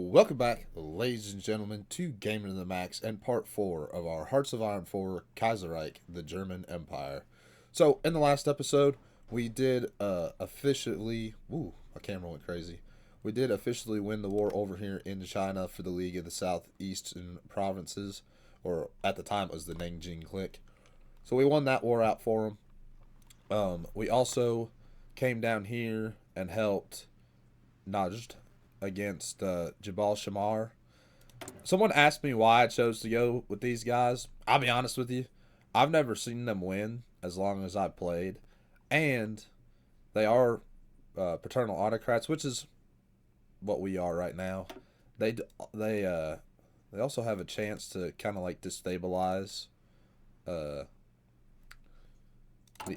Welcome back, ladies and gentlemen, to Gaming to the Max and part 4 of our Hearts of Iron 4 Kaiserreich, the German Empire. So, in the last episode, we did officially... Ooh, my camera went crazy. We did officially win the war over here in China for the League of the Southeastern Provinces, or at the time it was the Nanjing Clique. So we won that war out for them. We also came down here and helped Najd against Jabal Shamar. Someone asked me why I chose to go with these guys. I'll be honest with you. I've never seen them win as long as I've played. And they are paternal autocrats, which is what we are right now. They also have a chance to kind of like destabilize the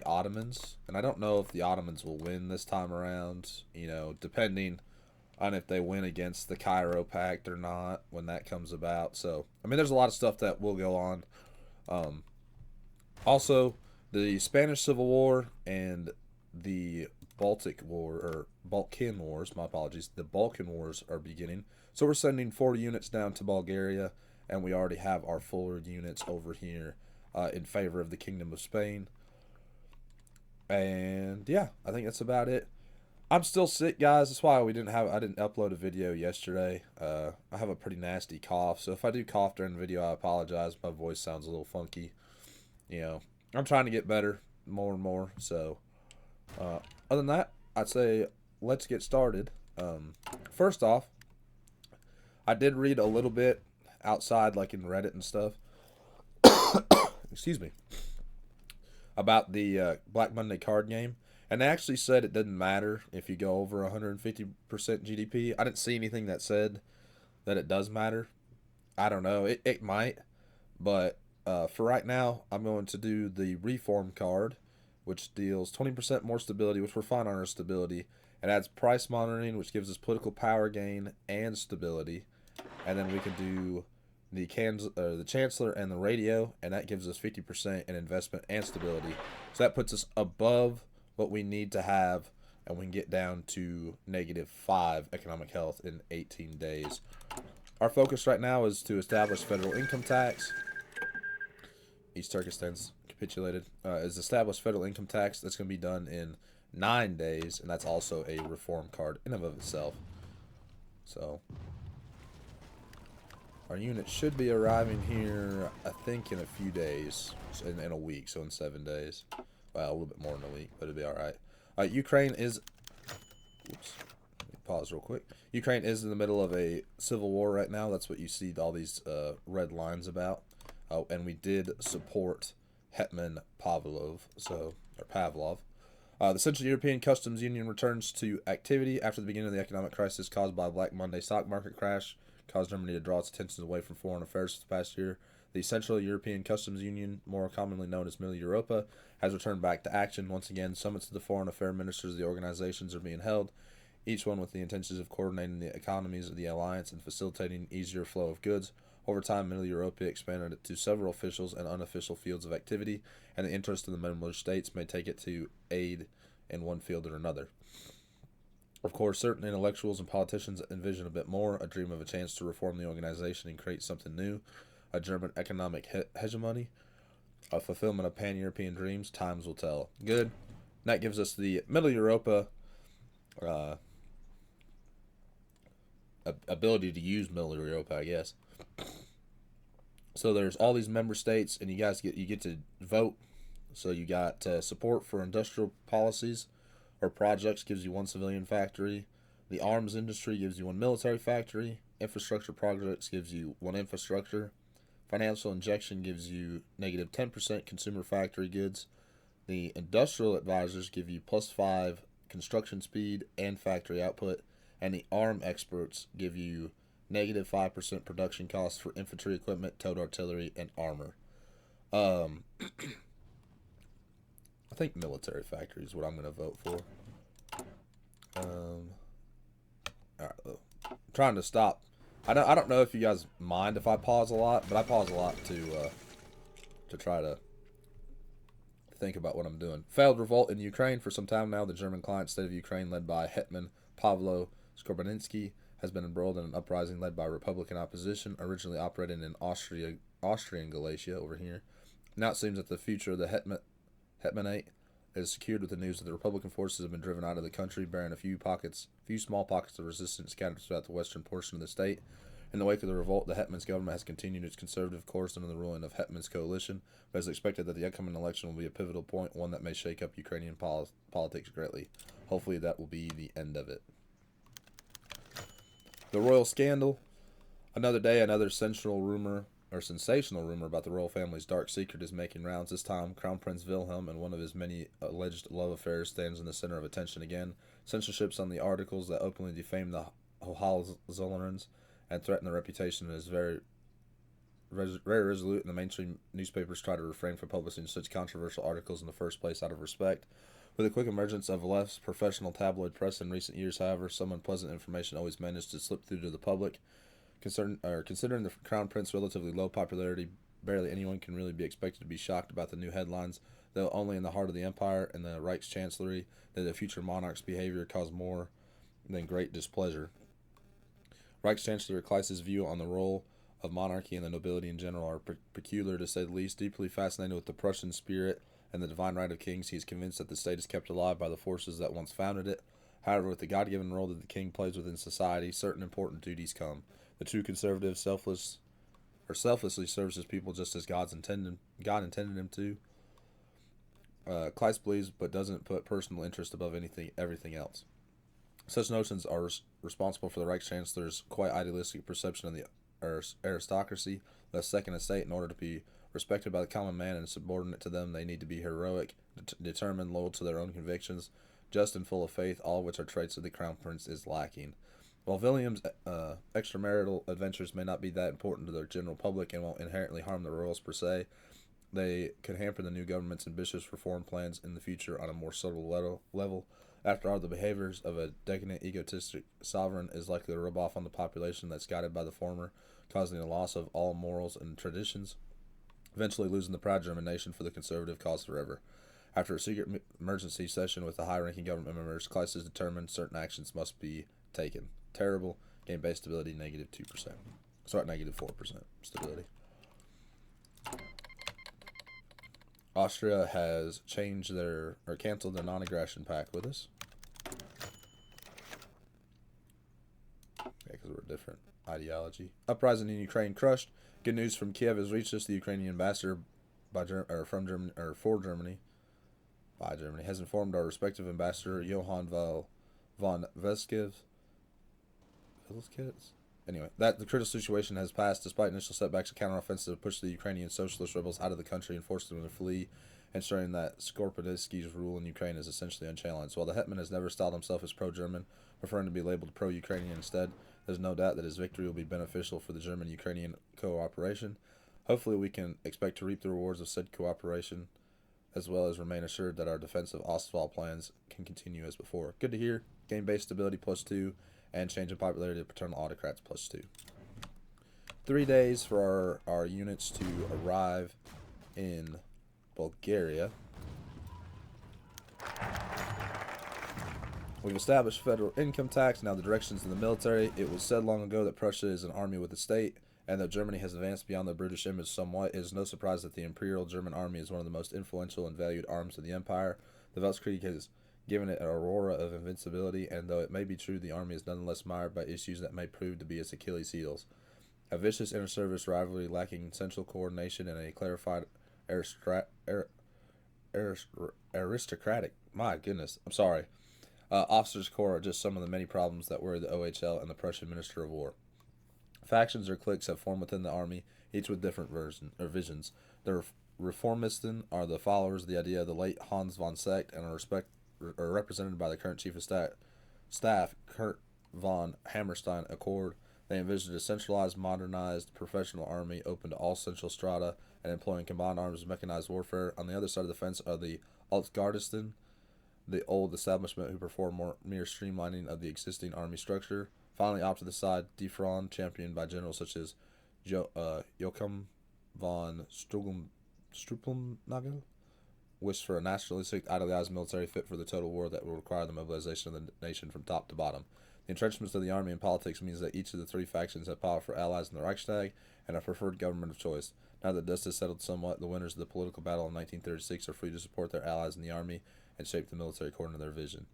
Ottomans. And I don't know if the Ottomans will win this time around, you know, depending on if they win against the Kaiserreich Pact or not when that comes about. So, I mean, there's a lot of stuff that will go on. Also, the Spanish Civil War and the Baltic War, or Balkan Wars, my apologies, the Balkan Wars are beginning. So we're sending 4 units down to Bulgaria, and we already have our 4 units over here in favor of the Kingdom of Spain. And yeah, I think that's about it. I'm still sick, guys. That's why I didn't upload a video yesterday. I have a pretty nasty cough, so if I do cough during the video, I apologize. My voice sounds a little funky. You know, I'm trying to get better more and more. So, other than that, I'd say let's get started. First off, I did read a little bit outside, like in Reddit and stuff. Excuse me. About the Black Monday card game. And they actually said it doesn't matter if you go over 150% GDP. I didn't see anything that said that it does matter. I don't know. It might. But for right now, I'm going to do the Reform card, which deals 20% more stability, which we're fine on our stability. It adds price monitoring, which gives us political power gain and stability. And then we can do the Chancellor and the Radio, and that gives us 50% in investment and stability. So that puts us above what we need to have, and we can get down to -5 economic health in 18 days. Our focus right now is to establish federal income tax. East Turkestan's capitulated. Is established federal income tax. That's going to be done in 9 days, and that's also a reform card in and of itself. So our unit should be arriving here, I think, in a few days, in a week, so in 7 days. Well, a little bit more than a week, but it'll be all right. Ukraine is... Oops. Let me pause real quick. Ukraine is in the middle of a civil war right now. That's what you see all these red lines about. And we did support Hetman Pavlov. The Central European Customs Union returns to activity after the beginning of the economic crisis caused by Black Monday stock market crash. Caused Germany to draw its attention away from foreign affairs this past year. The Central European Customs Union, more commonly known as Mitteleuropa, has returned back to action. Once again, summits of the foreign affairs ministers of the organizations are being held, each one with the intentions of coordinating the economies of the alliance and facilitating easier flow of goods. Over time, Mitteleuropa expanded it to several official and unofficial fields of activity, and the interest of the member states may take it to aid in one field or another. Of course, certain intellectuals and politicians envision a bit more, a dream of a chance to reform the organization and create something new. A German economic hegemony, a fulfillment of pan-European dreams. Times will tell. Good. And that gives us the Mitteleuropa ability to use Mitteleuropa, I guess. So there's all these member states, and you get to vote. So you got support for industrial policies or projects gives you 1 civilian factory. The arms industry gives you 1 military factory. Infrastructure projects gives you 1 infrastructure. Financial injection gives you -10% consumer factory goods. The industrial advisors give you +5 construction speed and factory output. And the arm experts give you -5% production costs for infantry equipment, towed artillery, and armor. I think military factory is what I'm going to vote for. All right, I'm trying to stop. I don't know if you guys mind if I pause a lot, but I pause a lot to try to think about what I'm doing. Failed revolt in Ukraine for some time now. The German client state of Ukraine, led by Hetman Pavlo Skobaninsky, has been embroiled in an uprising led by Republican opposition, originally operating in Austrian Galicia over here. Now it seems that the future of the Hetmanate is secured with the news that the Republican forces have been driven out of the country, bearing a few small pockets of resistance scattered throughout the western portion of the state. In the wake of the revolt, the Hetman's government has continued its conservative course under the ruling of Hetman's coalition, but it is expected that the upcoming election will be a pivotal point, one that may shake up Ukrainian politics greatly. Hopefully that will be the end of it. The royal scandal. Another day, another sensational rumor about the royal family's dark secret is making rounds. This time, Crown Prince Wilhelm and one of his many alleged love affairs stands in the center of attention again. Censorships on the articles that openly defame the Hohenzollerns and threaten the reputation is very resolute, and the mainstream newspapers try to refrain from publishing such controversial articles in the first place out of respect. With the quick emergence of less professional tabloid press in recent years, however, some unpleasant information always managed to slip through to the public. Considering the Crown Prince's relatively low popularity, barely anyone can really be expected to be shocked about the new headlines, though only in the heart of the empire and the Reichschancellery did the future monarch's behavior cause more than great displeasure. Reichschancellor Kleiss's view on the role of monarchy and the nobility in general are peculiar, to say the least. Deeply fascinated with the Prussian spirit and the divine right of kings, he is convinced that the state is kept alive by the forces that once founded it. However, with the God-given role that the king plays within society, certain important duties come. The true conservative selflessly serves his people just as God intended him to. Kleiss believes, but doesn't put personal interest above everything else. Such notions are responsible for the Reichschancellor's quite idealistic perception of the aristocracy, the second estate. In order to be respected by the common man and subordinate to them, they need to be heroic, determined, loyal to their own convictions, just and full of faith, all of which are traits that the Crown Prince is lacking. While William's extramarital adventures may not be that important to the general public and won't inherently harm the royals per se, they could hamper the new government's ambitious reform plans in the future on a more subtle level. After all, the behaviors of a decadent, egotistic sovereign is likely to rub off on the population that's guided by the former, causing a loss of all morals and traditions, eventually losing the proud German nation for the conservative cause forever. After a secret emergency session with the high-ranking government members, Kleiss is determined certain actions must be taken. Terrible. Game-based stability, -2%. Sorry, -4% stability. Austria has canceled their non-aggression pact with us. Yeah, because we're a different ideology. Uprising in Ukraine crushed. Good news from Kiev has reached us. The Ukrainian ambassador for Germany has informed our respective ambassador Johann von Veskiev. Anyway, that the critical situation has passed despite initial setbacks. A counteroffensive pushed the Ukrainian socialist rebels out of the country and forced them to flee, ensuring that Skorpynsky's rule in Ukraine is essentially unchallenged. While the Hetman has never styled himself as pro-German, preferring to be labeled pro-Ukrainian instead, there's no doubt that his victory will be beneficial for the German-Ukrainian cooperation. Hopefully we can expect to reap the rewards of said cooperation, as well as remain assured that our defensive Ostwald plans can continue as before. Good to hear. Game-based stability +2. And change in popularity of paternal autocrats +2. 3 days for our units to arrive in Bulgaria. We've established federal income tax. Now the directions of the military. It was said long ago that Prussia is an army with a state, and though Germany has advanced beyond the British image somewhat, it is no surprise that the Imperial German Army is one of the most influential and valued arms of the empire. The Weltkrieg has given it an aurora of invincibility, and though it may be true, the army is nonetheless mired by issues that may prove to be its Achilles' heels. A vicious inter-service rivalry lacking central coordination and a clarified aristocratic, officers' corps are just some of the many problems that worry the OHL and the Prussian Minister of War. Factions or cliques have formed within the army, each with different visions. The Reformisten are the followers of the idea of the late Hans von Secht and are represented by the current Chief of Staff, Kurt von Hammerstein Accord. They envisioned a centralized, modernized, professional army open to all central strata and employing combined arms of mechanized warfare. On the other side of the fence are the Altgardisten, the old establishment who perform mere streamlining of the existing army structure. Finally, off to the side, Die Front, championed by generals such as Joachim von Struppelnagel, wish for a nationalistic, idealized military fit for the total war that will require the mobilization of the nation from top to bottom. The entrenchments of the army and politics means that each of the three factions have powerful allies in the Reichstag and a preferred government of choice. Now that dust has settled somewhat, the winners of the political battle in 1936 are free to support their allies in the army and shape the military according to their vision.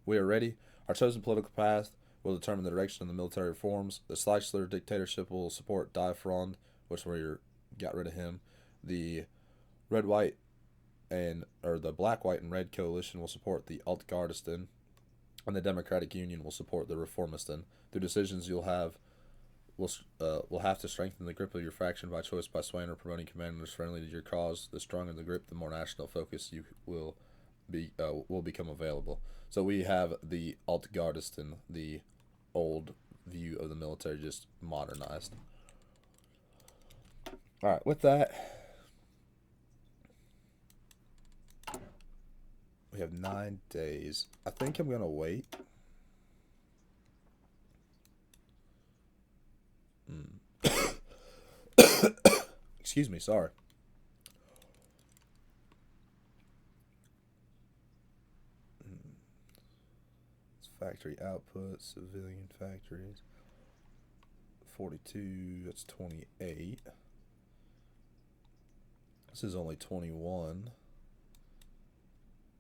We are ready. Our chosen political path will determine the direction of the military reforms. The Schleichler dictatorship will support Die Front, which we got rid of him. The red-white the black, white, and red coalition will support the Altgardisten, and the Democratic Union will support the Reformisten. Through decisions will have to strengthen the grip of your faction by choice, by swaying or promoting commanders friendly to your cause. The stronger the grip, the more national focus you will become available. So we have the Altgardisten, the old view of the military, just modernized. All right, with that, we have 9 days. I think I'm gonna wait. Excuse me, sorry. It's factory output, civilian factories. 42, that's 28. This is only 21.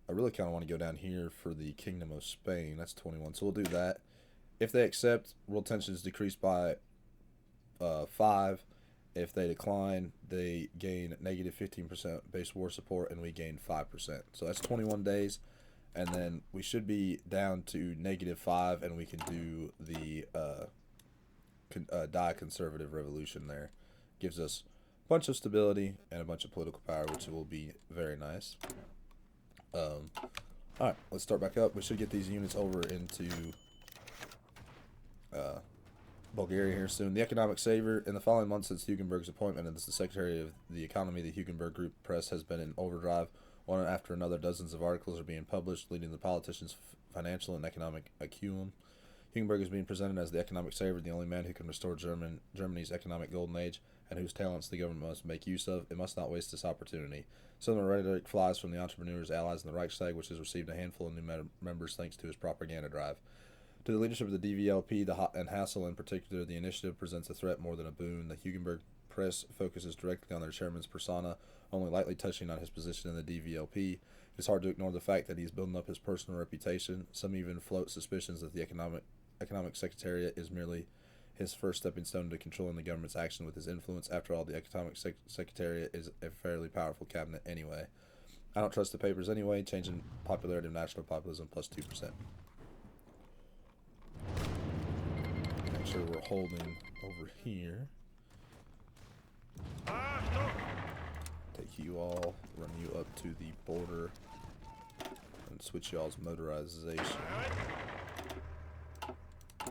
I really kind of want to go down here for the Kingdom of Spain. That's 21, so we'll do that. If they accept, world tensions decrease by 5. If they decline, they gain negative 15% base war support, and we gain 5%. So that's 21 days, and then we should be down to -5, and we can do the die conservative revolution there. Gives us a bunch of stability and a bunch of political power, which will be very nice. Alright, let's start back up. We should get these units over into Bulgaria here soon. The economic saver. In the following months since Hugenburg's appointment as the Secretary of the Economy, the Hugenburg Group press has been in overdrive. One after another, dozens of articles are being published, leading the politicians' financial and economic acumen. Hugenburg is being presented as the economic saver, the only man who can restore Germany's economic golden age, and whose talents the government must make use of. It must not waste this opportunity. Similar rhetoric flies from the entrepreneurs' allies in the Reichstag, which has received a handful of new members thanks to his propaganda drive. To the leadership of the DVLP and Hassel in particular, the initiative presents a threat more than a boon. The Hugenburg press focuses directly on their chairman's persona, only lightly touching on his position in the DVLP. It is hard to ignore the fact that he is building up his personal reputation. Some even float suspicions that the economic secretariat is merely his first stepping stone to controlling the government's action with his influence. After all, the economic secretariat is a fairly powerful cabinet anyway. I don't trust the papers anyway. Changing popularity of national populism plus 2%. Make sure we're holding over here. Take you all, run you up to the border, and switch y'all's motorization.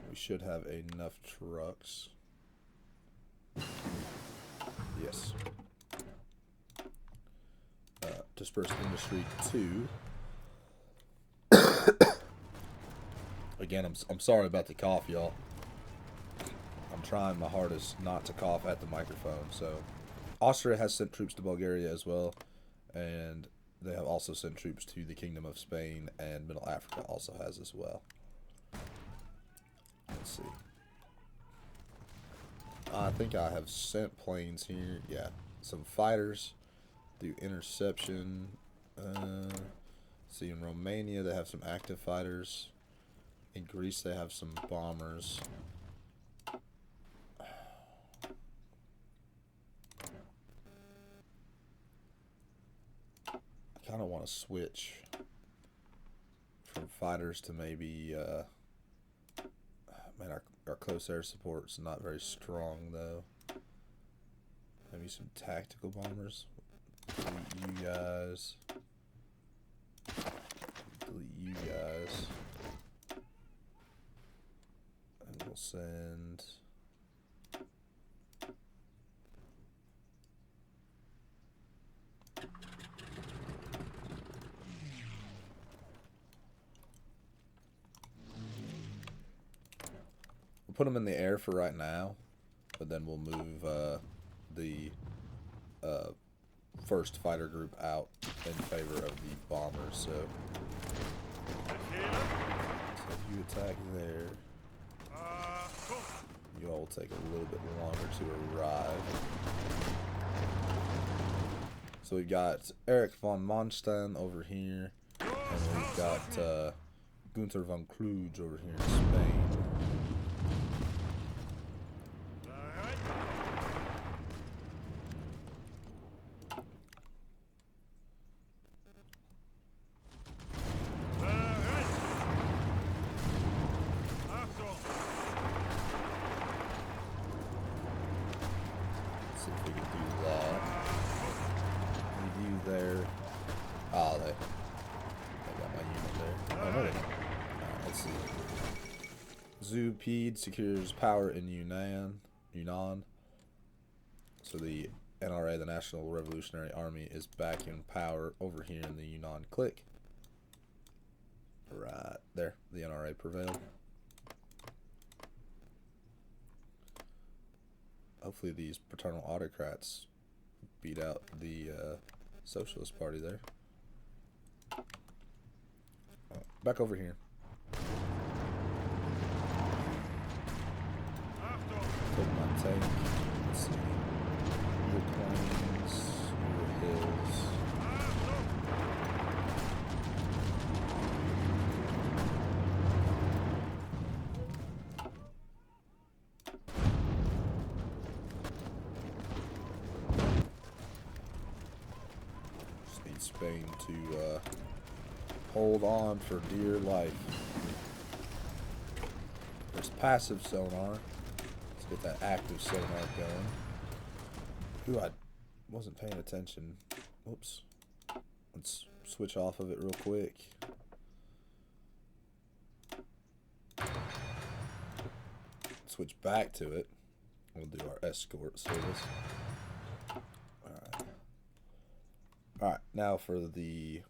We should have enough trucks. Yes. Dispersed industry 2. Again, I'm sorry about the cough, y'all. I'm trying my hardest not to cough at the microphone. So, Austria has sent troops to Bulgaria as well, and they have also sent troops to the Kingdom of Spain, and Middle Africa also has as well. Let's see. I think I have sent planes here. Yeah, some fighters do interception. See, in Romania they have some active fighters. In Greece they have some bombers. I kind of want to switch from fighters to maybe man, our close air support's not very strong though. Maybe some tactical bombers. Delete you guys. Delete you guys. And we'll send put them in the air for right now, but then we'll move the first fighter group out in favor of the bombers. So you attack there. well will take a little bit longer to arrive. So we've got Erich von Manstein over here, and we've got Gunther von Kluge over here in Spain. See if we can do that. Review there. Ah, they got my unit there. Oh, no, they don't. Alright, let's see. Zupede secures power in Yunnan. So the NRA, the National Revolutionary Army, is back in power over here in the Yunnan clique. Right there, the NRA prevailed. Hopefully these paternal autocrats beat out the Socialist Party there. Back over here. Take my tank. Let's see. Your plains, your hills. Spain to hold on for dear life. There's passive sonar. Let's get that active sonar going. Ooh, I wasn't paying attention. Whoops. Let's switch off of it real quick. Switch back to it. We'll do our escort service. Alright, now for the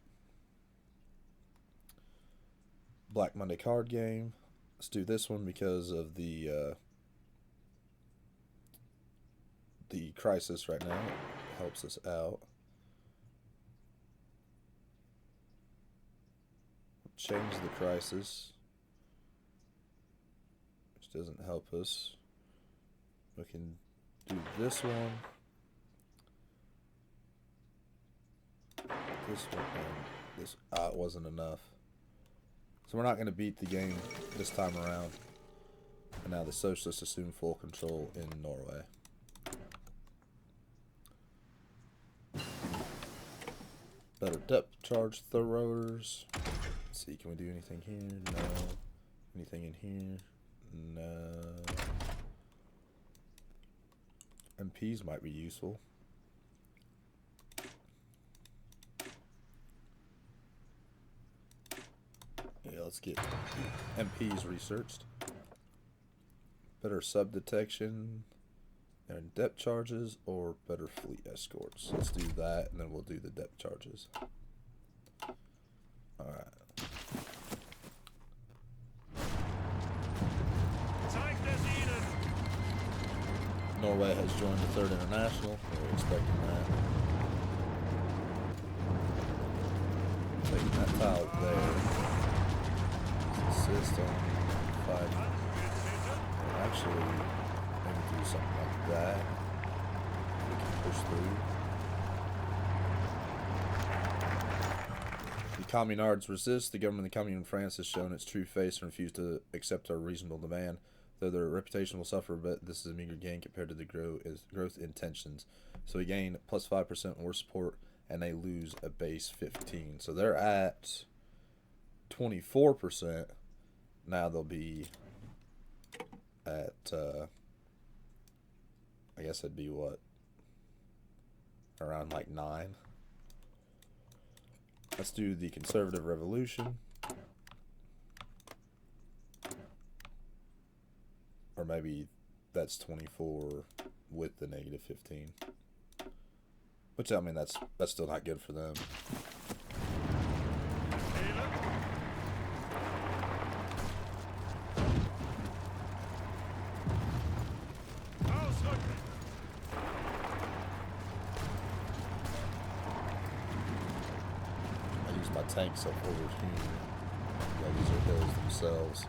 Black Monday card game. Let's do this one because of the crisis right now. It helps us out. Change the crisis, which doesn't help us. We can do this one. This one and this. It wasn't enough. So we're not going to beat the game this time around. And now the socialists assume full control in Norway. Better depth charge throwers. Let's see, can we do anything here? No. Anything in here? No. MPs might be useful. Yeah, let's get MPs researched. Better sub detection and depth charges, or better fleet escorts. Let's do that, and then we'll do the depth charges. Alright. Norway has joined the Third International. We were expecting that. Taking that tile there. Assist on fighting. Actually, maybe do something like that. We can push through. The communards resist. The government of the Commune in France has shown its true face and refused to accept our reasonable demand. Though their reputation will suffer a bit, this is a meager gain compared to the growth intentions. So we gain plus 5% more support, and they lose a base 15. So they're at 24%. Now they'll be at, I guess it'd be what? Around like 9. Let's do the Conservative Revolution. Or maybe that's 24 with the negative 15. Which, I mean, that's still not good for them. I use my tanks up over here. Yeah, these are hills themselves.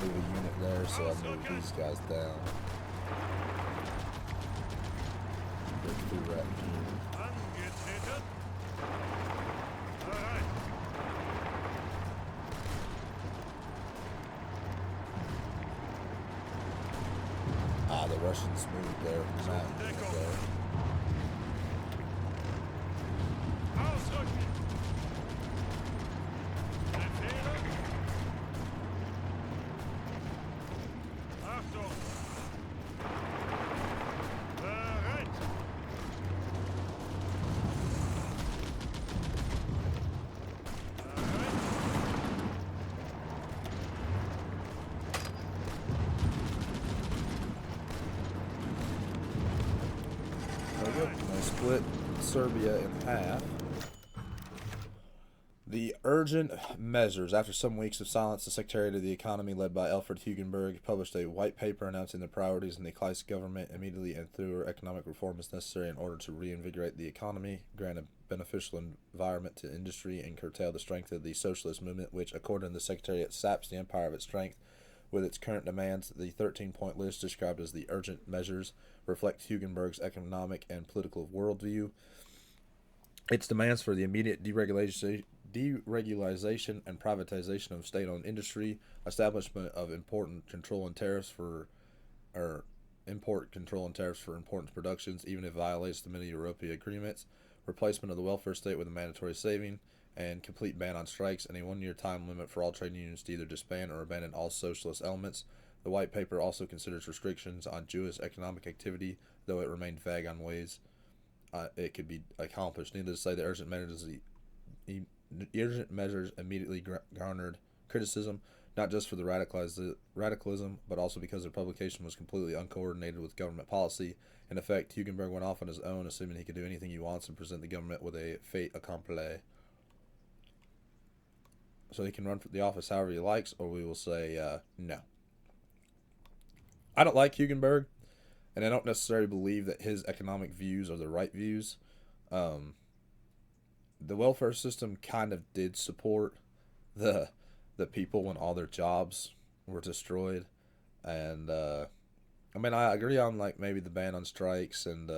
move a unit there, so I'll move these guys down. Break through right here. Ah, the Russians moved there. There. They split Serbia in half. The urgent measures. After some weeks of silence, the Secretariat of the Economy, led by Alfred Hugenburg, published a white paper announcing the priorities in the Kleist government immediately and thorough economic reform is necessary in order to reinvigorate the economy, grant a beneficial environment to industry, and curtail the strength of the socialist movement, which, according to the Secretariat, saps the empire of its strength with its current demands. The 13-point list, described as the urgent measures, reflect Hugenberg's economic and political worldview. Its demands for the immediate deregulation and privatization of state-owned industry, establishment of import control and tariffs for important productions, even if it violates the Mitteleuropa agreements, replacement of the welfare state with a mandatory saving, and complete ban on strikes, and a one-year time limit for all trade unions to either disband or abandon all socialist elements. The white paper also considers restrictions on Jewish economic activity, though it remained vague on ways it could be accomplished. Needless to say, the urgent measures immediately garnered criticism, not just for the radicalism, but also because their publication was completely uncoordinated with government policy. In effect, Hugenberg went off on his own, assuming he could do anything he wants and present the government with a fait accompli. So he can run for the office however he likes, or we will say no. I don't like Hugenberg, and I don't necessarily believe that his economic views are the right views. The welfare system kind of did support the people when all their jobs were destroyed, and I mean, I agree on like maybe the ban on strikes and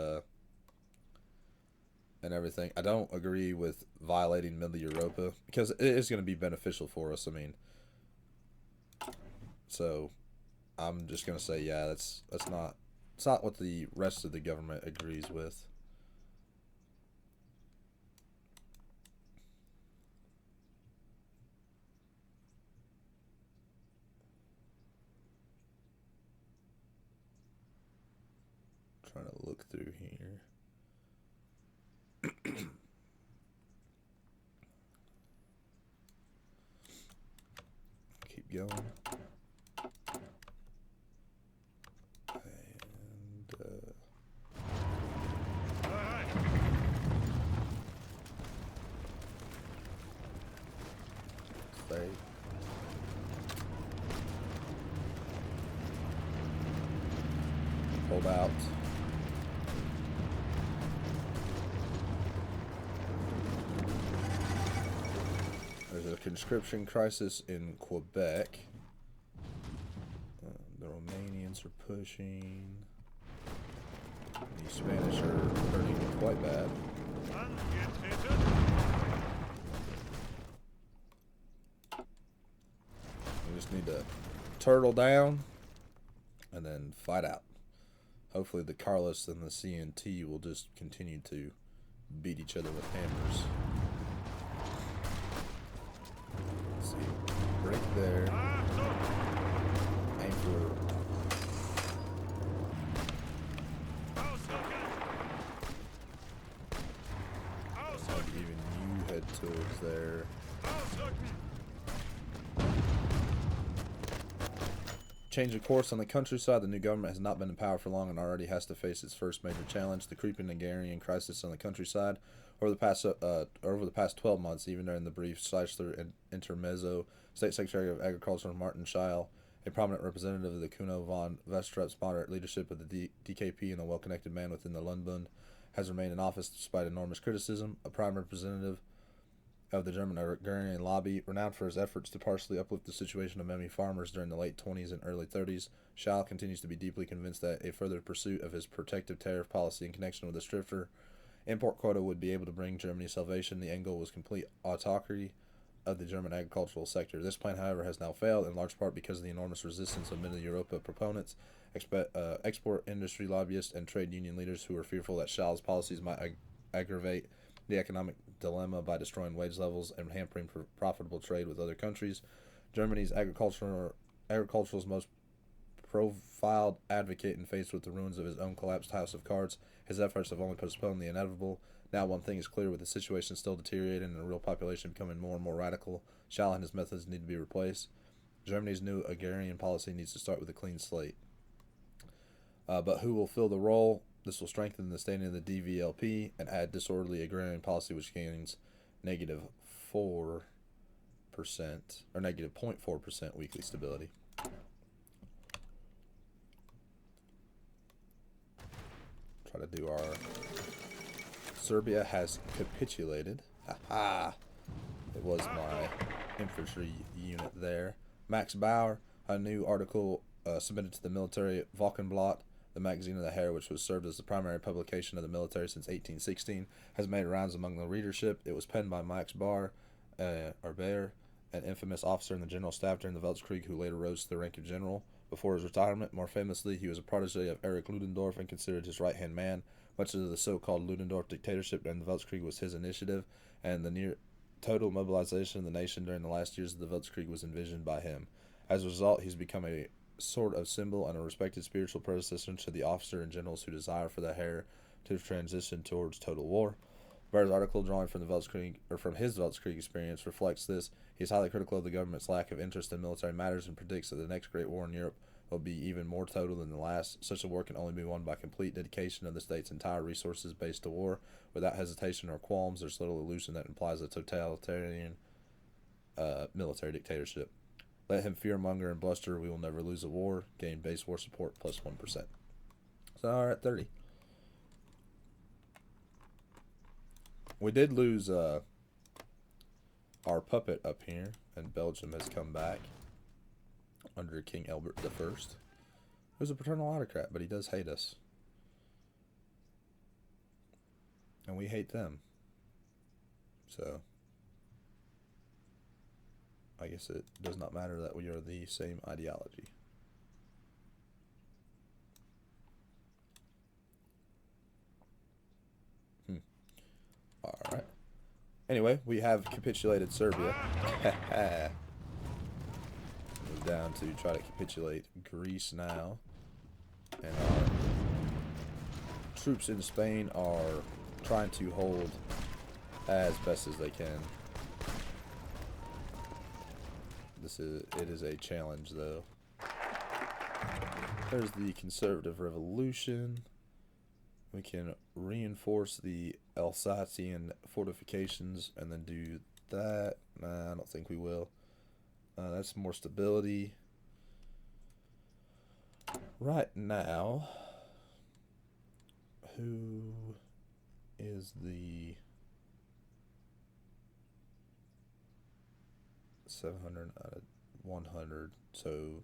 everything. I don't agree with violating Mitteleuropa because it is going to be beneficial for us. I mean, so I'm just going to say, yeah, it's not what the rest of the government agrees with. Trying to look through here. Keep going. And hold out. There's a conscription crisis in Quebec. The Romanians are pushing. The Spanish are hurting quite bad. We just need to turtle down and then fight out. Hopefully the Carlists and the CNT will just continue to beat each other with hammers. Let's see. Break there. Aim for... Maybe even you head towards there. Change of course on the countryside. The new government has not been in power for long and already has to face its first major challenge: the creeping agrarian crisis on the countryside. Over the past 12 months, even during the brief Schleicher intermezzo, State Secretary of Agriculture Martin Scheil, a prominent representative of the Kuno von Westrup's moderate leadership of the DKP and a well-connected man within the Lundbund, has remained in office despite enormous criticism. A prime representative of the German agrarian lobby, renowned for his efforts to partially uplift the situation of many farmers during the late 20s and early 30s. Schall continues to be deeply convinced that a further pursuit of his protective tariff policy in connection with a stricter import quota would be able to bring Germany salvation. The end goal was complete autocracy of the German agricultural sector. This plan, however, has now failed, in large part because of the enormous resistance of Mitteleuropa proponents, export industry lobbyists, and trade union leaders who were fearful that Schall's policies might aggravate the economic dilemma by destroying wage levels and hampering profitable trade with other countries. Germany's agricultural's most profiled advocate, and faced with the ruins of his own collapsed house of cards, his efforts have only postponed the inevitable. Now one thing is clear: with the situation still deteriorating and the real population becoming more and more radical, Schall and his methods need to be replaced. Germany's new agrarian policy needs to start with a clean slate. But who will fill the role? This will strengthen the standing of the DVLP and add disorderly agrarian policy, which gains negative 4% or negative 0.4% weekly stability. Try to do our... Serbia has capitulated. Ha! It was my infantry unit there. Max Bauer, a new article submitted to the military Wochenblatt, the magazine of the Heer, which was served as the primary publication of the military since 1816, has made rounds among the readership. It was penned by Max Bauer, Baer, an infamous officer in the general staff during the Weltkrieg, who later rose to the rank of general. Before his retirement, more famously, he was a protege of Erich Ludendorff and considered his right-hand man. Much of the so-called Ludendorff dictatorship during the Weltkrieg was his initiative, and the near total mobilization of the nation during the last years of the Weltkrieg was envisioned by him. As a result, he's become a sort of symbol and a respected spiritual predecessor to the officer and generals who desire for the Heer to transition towards total war. Baer's article, drawing from the Weltkrieg, or from his Weltkrieg experience, reflects this. He is highly critical of the government's lack of interest in military matters and predicts that the next great war in Europe will be even more total than the last. Such a war can only be won by complete dedication of the state's entire resources based to war, without hesitation or qualms. There's little illusion that implies a totalitarian military dictatorship. Let him fearmonger and bluster. We will never lose a war. Gain base war support plus 1%. So, alright, 30. We did lose our puppet up here, and Belgium has come back under King Albert I, who's a paternal autocrat, but he does hate us. And we hate them. So, I guess it does not matter that we are the same ideology. Alright. Anyway, we have capitulated Serbia. Move down to try to capitulate Greece now. And our troops in Spain are trying to hold as best as they can. It is a challenge, though. There's the conservative revolution. We can reinforce the Alsatian fortifications and then do that. Nah, I don't think we will. That's more stability. Right now, who is the 700 out of 100? So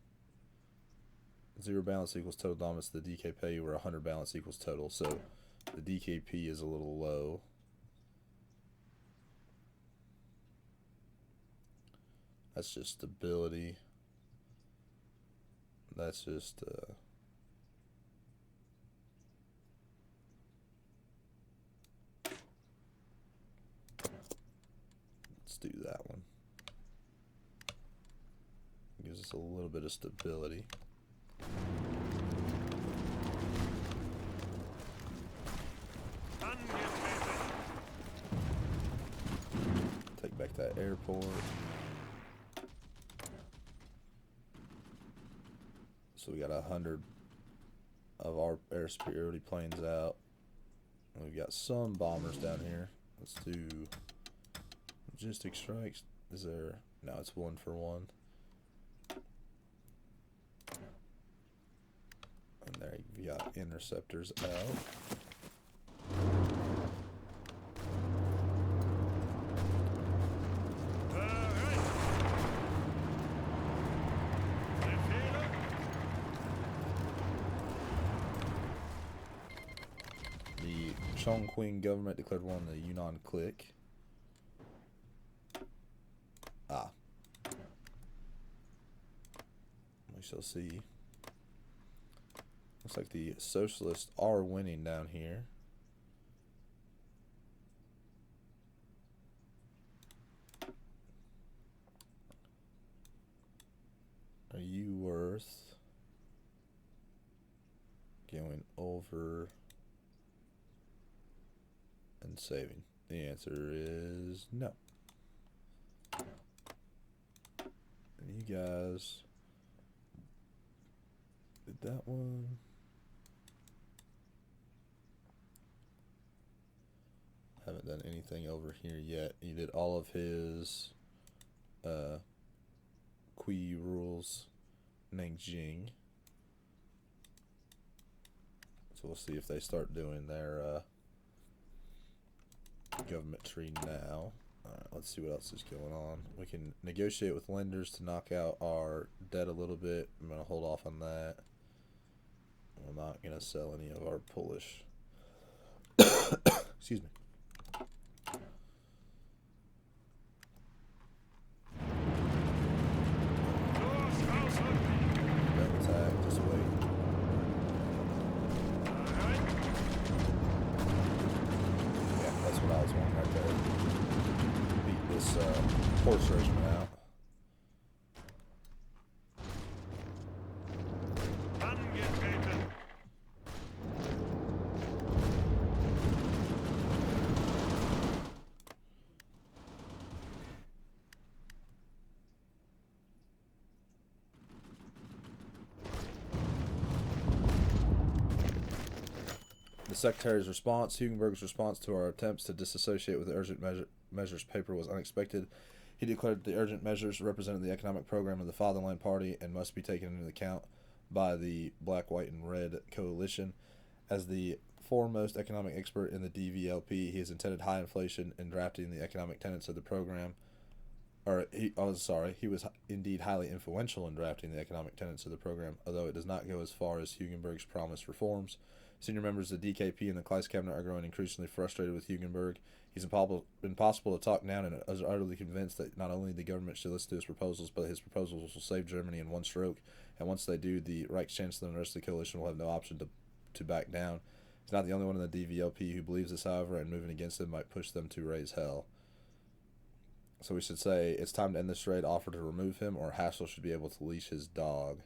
0 balance equals total dominance. The DKP, where 100 balance equals total. So the DKP is a little low. That's just stability. That's just let's do that one. Gives us a little bit of stability. Take back that airport. So we got 100 of our air superiority planes out. And we've got some bombers down here. Let's do logistic strikes. Is there? No, it's 1 for 1. And there you got interceptors out. Chongqing government declared war on the Yunnan clique. We shall see. Looks like the socialists are winning down here. Are you worth going over and saving? The answer is no. And you guys did that one. Haven't done anything over here yet. He did all of his Kui rules, Nanjing. So we'll see if they start doing their government tree now. Alright, let's see what else is going on. We can negotiate with lenders to knock out our debt a little bit. I'm going to hold off on that. We're not going to sell any of our Polish. Excuse me. Just wait. Yeah, that's what I was wanting right there. Beat this horse regiment out. The Secretary's response, Hugenburg's response to our attempts to disassociate with the urgent measures paper was unexpected. He declared the urgent measures represented the economic program of the Fatherland Party and must be taken into account by the Black, White, and Red coalition. As the foremost economic expert in the DVLP, he has intended high inflation in drafting the economic tenets of the program. He was indeed highly influential in drafting the economic tenets of the program, although it does not go as far as Hugenburg's promised reforms. Senior members of the DKP and the Kleist cabinet are growing increasingly frustrated with Hugenburg. He's impossible to talk down and is utterly convinced that not only the government should listen to his proposals, but his proposals will save Germany in one stroke. And once they do, the Reichschancellor and the rest of the coalition will have no option to back down. He's not the only one in the DVLP who believes this, however, and moving against him might push them to raise hell. So we should say it's time to end this raid, offer to remove him, or Hassel should be able to leash his dog.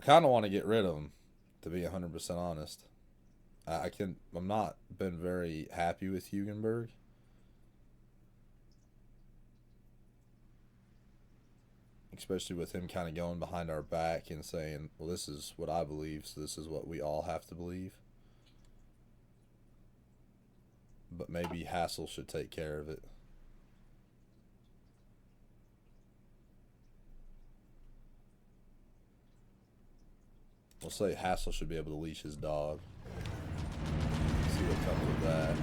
I kind of want to get rid of him, to be 100% honest. I'm not been very happy with Hugenburg. Especially with him kind of going behind our back and saying, well, this is what I believe, so this is what we all have to believe. But maybe Hassel should take care of it. We'll say Hassel should be able to leash his dog. See what comes with that.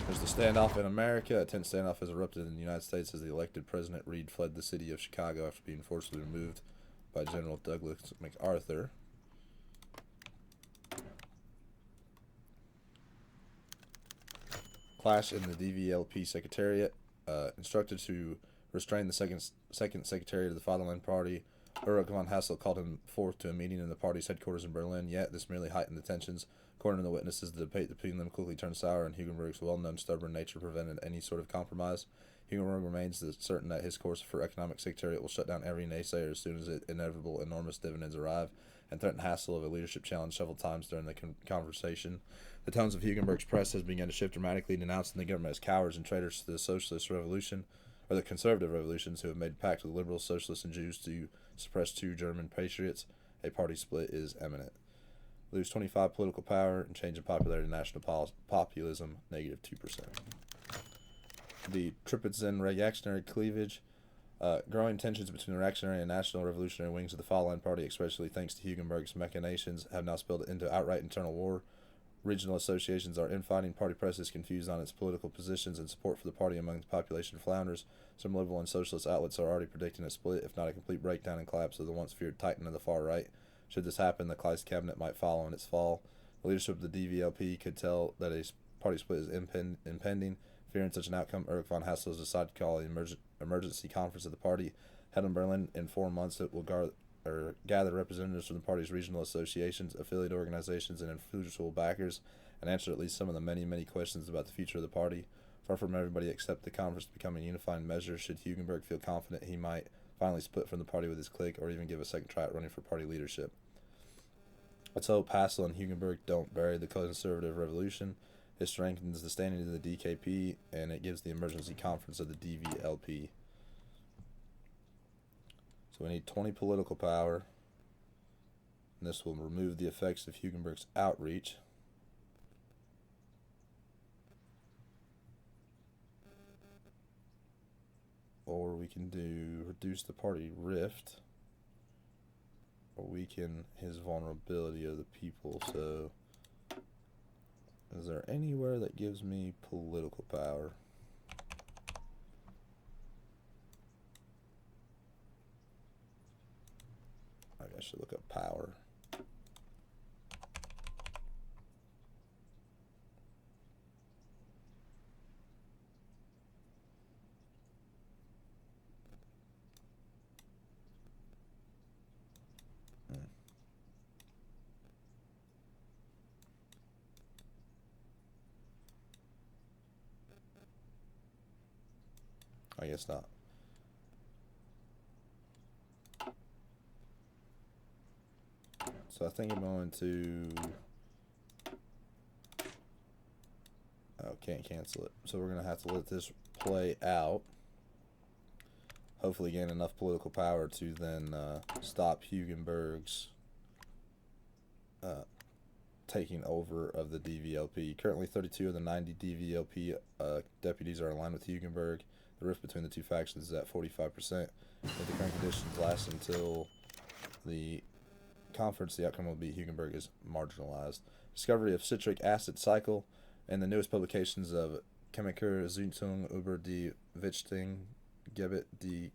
There's the standoff in America. A tense standoff has erupted in the United States as the elected President Reed fled the city of Chicago after being forcibly removed by General Douglas MacArthur. Clash in the DVLP Secretariat. Instructed to restrain the second Secretary of the Fatherland Party, Ulrich von Hassel called him forth to a meeting in the party's headquarters in Berlin, yet this merely heightened the tensions. According to the witnesses, the debate between them quickly turned sour, and Hugenberg's well-known stubborn nature prevented any sort of compromise. Hugenberg remains certain that his course for economic secretariat will shut down every naysayer as soon as inevitable enormous dividends arrive, and threatened Hassel of a leadership challenge several times during the conversation. The tones of Hugenberg's press has begun to shift dramatically, denouncing the government as cowards and traitors to the socialist revolution, or the conservative revolutions who have made a pact with liberals, socialists, and Jews to suppress two German patriots. A party split is imminent. Lose 25 political power and change in popularity. National populism, -2%. The Trippelzinn reactionary cleavage. Growing tensions between the reactionary and national revolutionary wings of the Fatherland Party, especially thanks to Hugenberg's machinations, have now spilled into outright internal war. regional associations are infighting. Party press is confused on its political positions, and support for the party among the population flounders. Some liberal and socialist outlets are already predicting a split, if not a complete breakdown and collapse of the once feared titan of the far right. Should this happen, the Kleist cabinet might follow in its fall. The leadership of the DVLP could tell that a party split is impending. Fearing such an outcome, Erich von Hassel has decided to call an emergency conference of the party. Held in Berlin in 4 months, it will gather representatives from the party's regional associations, affiliate organizations, and influential backers, and answer at least some of the many, many questions about the future of the party. Far from everybody except the conference becoming a unifying measure, should Hugenburg feel confident he might finally split from the party with his clique, or even give a second try at running for party leadership. Let's hope Hassel and Hugenburg don't bury the conservative revolution. It strengthens the standing of the DKP, and it gives the emergency conference of the DVLP. So we need 20 political power, and this will remove the effects of Hugenburg's outreach. Or we can do reduce the party rift, or weaken his vulnerability of the people. So is there anywhere that gives me political power? I should look up power. I guess not. So I think I'm going to... Oh, can't cancel it. So we're going to have to let this play out. Hopefully gain enough political power to then stop Hugenberg's taking over of the DVLP. Currently 32 of the 90 DVLP deputies are aligned with Hugenberg. The rift between the two factions is at 45%. If the current conditions last until the conference, the outcome will be Hugenberg is marginalized. Discovery of citric acid cycle and the newest publications of Chemische Zeitung über die Wichtigen Gebiet die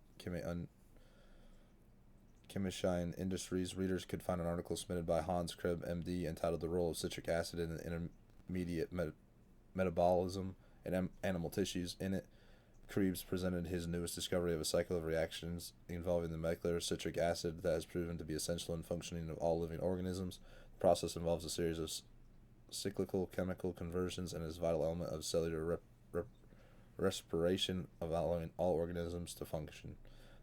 chemischen Industries. Readers could find an article submitted by Hans Krebs, MD, entitled "The Role of Citric Acid in the Intermediate Metabolism in Animal Tissues." In it, Krebs presented his newest discovery of a cycle of reactions involving the molecular citric acid that has proven to be essential in functioning of all living organisms. The process involves a series of cyclical chemical conversions and is a vital element of cellular respiration, allowing all organisms to function.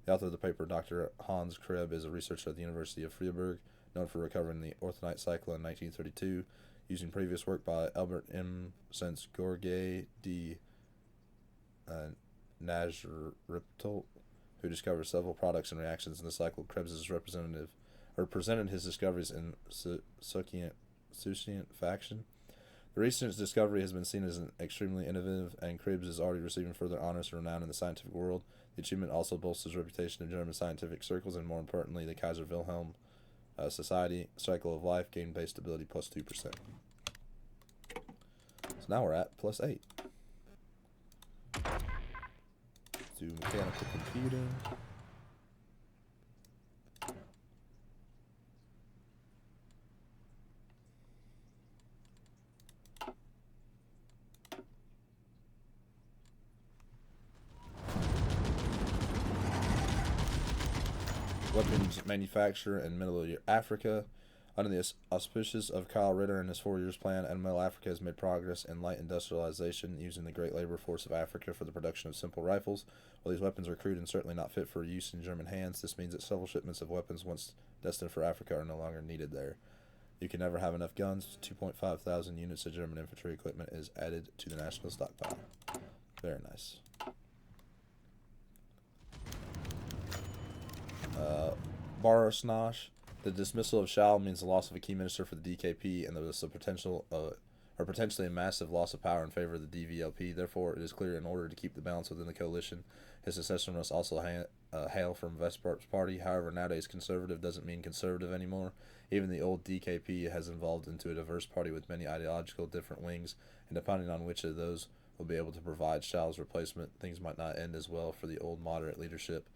The author of the paper, Dr. Hans Krebs, is a researcher at the University of Freiburg, known for recovering the orthanite cycle in 1932, using previous work by Albert M. Sens-Gorge de Najriptol, who discovered several products and reactions in the cycle. Krebs is presented his discoveries in Succinct faction. The recent discovery has been seen as an extremely innovative, and Krebs is already receiving further honors and renown in the scientific world. The achievement also bolsters the reputation in German scientific circles, and more importantly, the Kaiser Wilhelm Society. Cycle of life, gain base stability plus 2%. So now we're at plus 8. Do mechanical computing. Weapons manufacturer in Middle Africa. Under the auspices of Karl Ritter and his 4 years plan, and Middle Africa has made progress in light industrialization, using the great labor force of Africa for the production of simple rifles. While these weapons are crude and certainly not fit for use in German hands, this means that several shipments of weapons once destined for Africa are no longer needed there. You can never have enough guns. 2,500 units of German infantry equipment is added to the national stockpile. Very nice. Barosnash. The dismissal of Schall means the loss of a key minister for the DKP, and there was a potential or potentially a massive loss of power in favor of the DVLP. Therefore, it is clear in order to keep the balance within the coalition, his successor must also hail from Vesparp's party. However, nowadays conservative doesn't mean conservative anymore. Even the old DKP has evolved into a diverse party with many ideological different wings, and depending on which of those will be able to provide Schall's replacement, things might not end as well for the old moderate leadership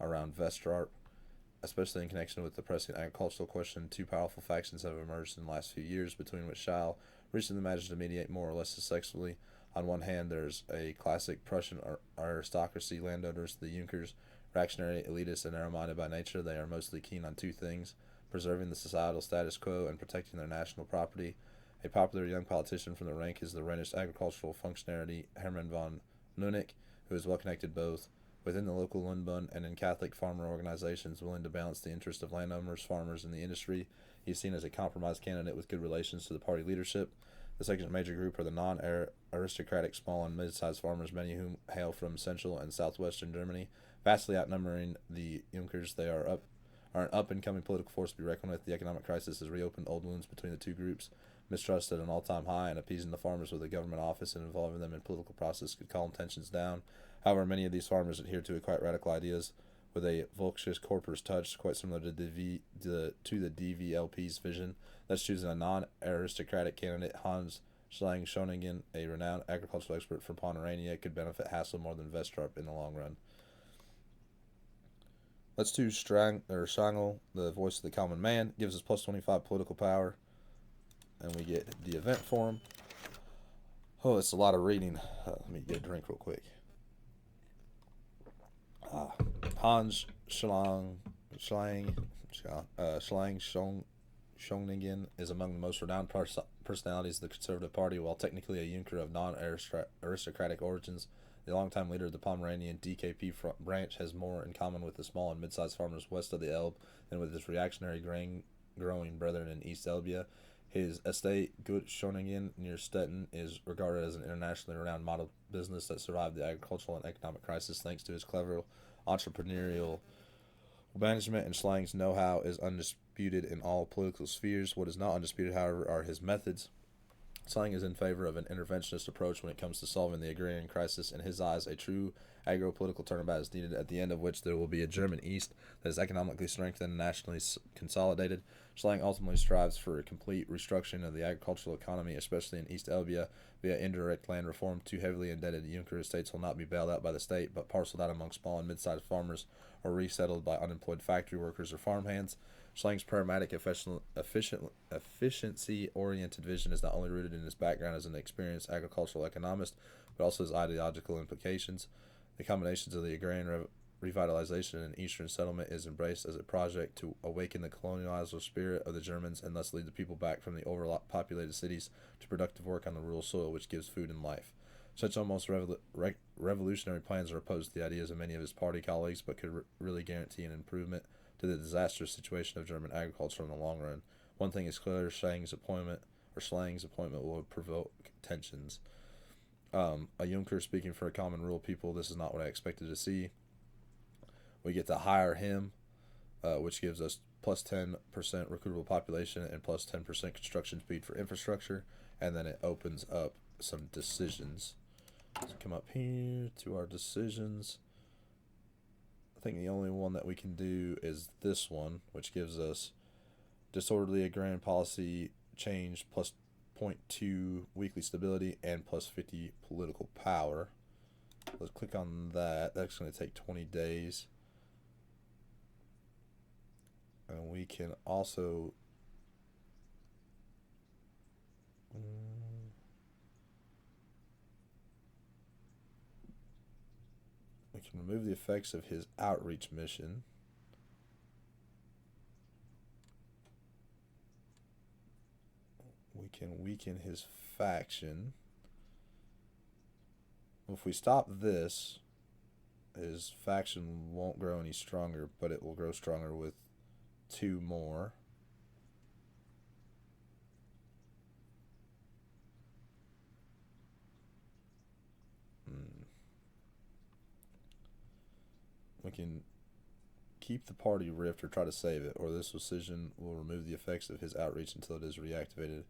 around Vestarp. Especially in connection with the pressing agricultural question, two powerful factions have emerged in the last few years, between which Schall recently managed to mediate more or less successfully. On one hand, there's a classic Prussian aristocracy, landowners, the Junkers, reactionary, elitist, and narrow-minded by nature. They are mostly keen on two things: preserving the societal status quo and protecting their national property. A popular young politician from the rank is the Rhenish agricultural functionary Hermann von Nuneck, who is well connected both within the local Lundbund and in Catholic farmer organizations, willing to balance the interests of landowners, farmers, and the industry. He is seen as a compromise candidate with good relations to the party leadership. The second major group are the non-aristocratic small and mid-sized farmers, many of whom hail from central and southwestern Germany. Vastly outnumbering the Junkers, they are an up-and-coming political force to be reckoned with. The economic crisis has reopened old wounds between the two groups. Mistrust at an all-time high, and appeasing the farmers with a government office and involving them in political process could calm tensions down. However, many of these farmers adhere to quite radical ideas with a Volksches corpus touch, quite similar to the DVLP's vision. Thus, choosing a non-aristocratic candidate, Hans Schlang Schoningen, a renowned agricultural expert from Pomerania, could benefit Hassel more than Vestrup in the long run. Let's do Strangl, the voice of the common man, gives us plus 25 political power, and we get the event form. Oh, it's a lot of reading. Let me get a drink real quick. Hans Schlang Schoningen is among the most renowned personalities of the Conservative Party. While technically a Junker of non-aristocratic origins, the longtime leader of the Pomeranian DKP branch has more in common with the small and mid-sized farmers west of the Elbe than with his reactionary grain-growing brethren in East Elbia. His estate, Gut Schoningen, near Stettin, is regarded as an internationally renowned model business that survived the agricultural and economic crisis thanks to his clever entrepreneurial management, and Schlang's know-how is undisputed in all political spheres. What is not undisputed, however, are his methods. Schlang is in favor of an interventionist approach when it comes to solving the agrarian crisis. In his eyes, a true agro-political turnabout is needed, at the end of which there will be a German East that is economically strengthened and nationally consolidated. Schlang ultimately strives for a complete restructuring of the agricultural economy, especially in East Elbia, via indirect land reform. Too heavily indebted Junker estates will not be bailed out by the state, but parceled out among small and mid-sized farmers or resettled by unemployed factory workers or farmhands. Schlang's pragmatic, efficiency-oriented vision is not only rooted in his background as an experienced agricultural economist, but also his ideological implications. The combinations of the agrarian revitalization and Eastern settlement is embraced as a project to awaken the colonial spirit of the Germans and thus lead the people back from the overpopulated cities to productive work on the rural soil, which gives food and life. Such almost revolutionary plans are opposed to the ideas of many of his party colleagues, but could really guarantee an improvement to the disastrous situation of German agriculture in the long run. One thing is clear: Schlang's appointment will provoke tensions. A Junker speaking for a common rural people. This is not what I expected to see. We get to hire him, which gives us plus 10% recruitable population and plus 10% construction speed for infrastructure, and then it opens up some decisions. So come up here to our decisions. I think the only one that we can do is this one, which gives us disorderly agrarian policy change plus 0.2 weekly stability and plus 50 political power. Let's click on that. That's going to take 20 days. And we can also remove the effects of his outreach mission. We can weaken his faction. If we stop this, his faction won't grow any stronger, but it will grow stronger with 2 more. We can keep the party rift or try to save it, or this decision will remove the effects of his outreach until it is reactivated.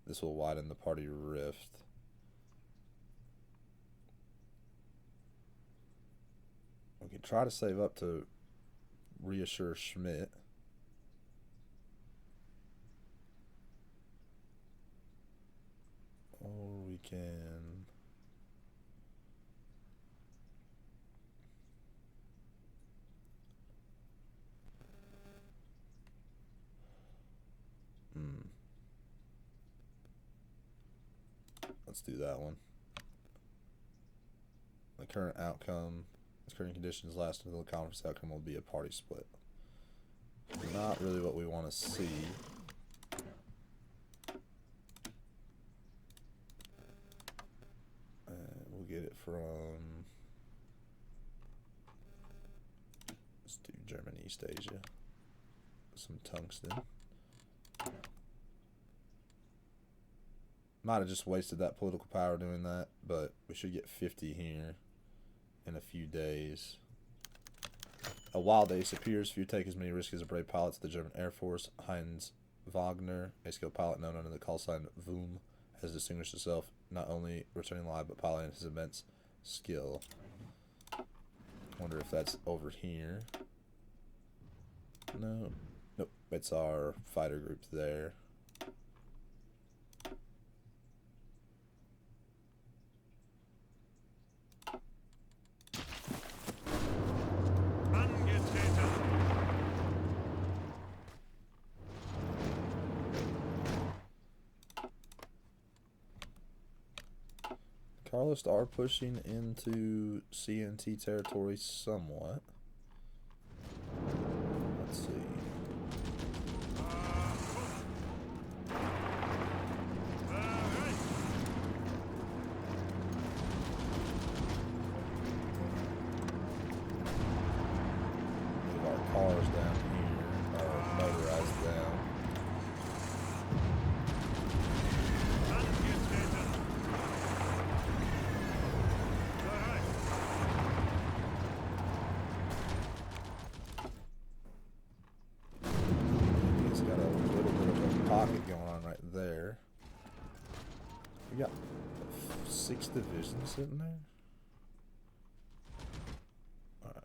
This will widen the party rift. We can try to save up to reassure Schmidt. Or we can... Let's do that one. The current outcome, the current conditions last until the conference outcome will be a party split. Not really what we want to see. We'll get it from... Let's do German East Asia. Some tungsten. Might have just wasted that political power doing that, but we should get 50 here in a few days. A wild ace appears. Few take as many risks as a brave pilot to the German Air Force. Heinz Wagner, a skilled pilot known under the call sign VUM, has distinguished himself not only returning live but piloting his immense skill. Wonder if that's over here. No. Nope. It's our fighter group there. Carlists are pushing into CNT territory somewhat. Let's see. Move our cars down here, our motorized down. We got 6 divisions sitting there. Alright.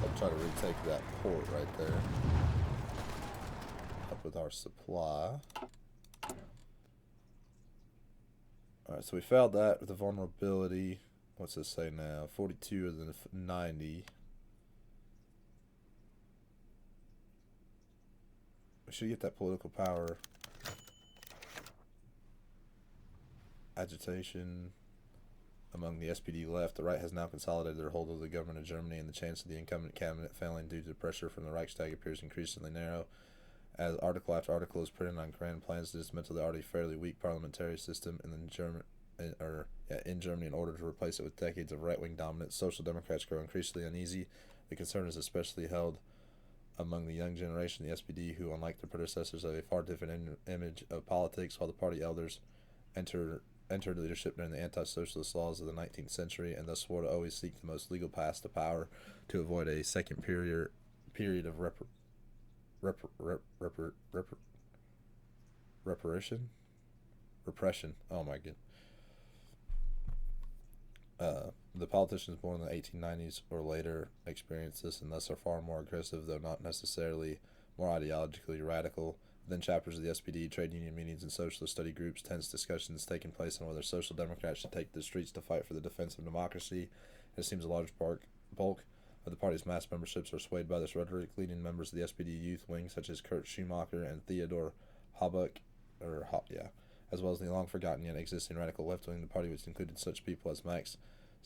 I'll try to retake that port right there. Up with our supply. Alright, so we failed that with the vulnerability. What's this say now? 42 of the 90. We should get that political power. Agitation among the SPD left. The right has now consolidated their hold of the government of Germany, and the chance of the incumbent cabinet failing due to pressure from the Reichstag appears increasingly narrow. As article after article is printed on grand plans to dismantle the already fairly weak parliamentary system in Germany in order to replace it with decades of right-wing dominance, Social Democrats grow increasingly uneasy. The concern is especially held among the young generation, the SPD, who, unlike their predecessors, have a far different image of politics, while the party elders entered leadership during the anti-socialist laws of the 19th century and thus swore to always seek the most legal paths to power to avoid a second period of repression. Oh my god. The politicians born in the 1890s or later experienced this and thus are far more aggressive, though not necessarily more ideologically radical, than chapters of the SPD, trade union meetings, and socialist study groups. Tense discussions taking place on whether social democrats should take to the streets to fight for the defense of democracy. It seems a large bulk of the party's mass memberships are swayed by this rhetoric. Leading members of the SPD youth wing, such as Kurt Schumacher and Theodor Habuck, as well as the long-forgotten yet existing radical left wing, the party, which included such people as Max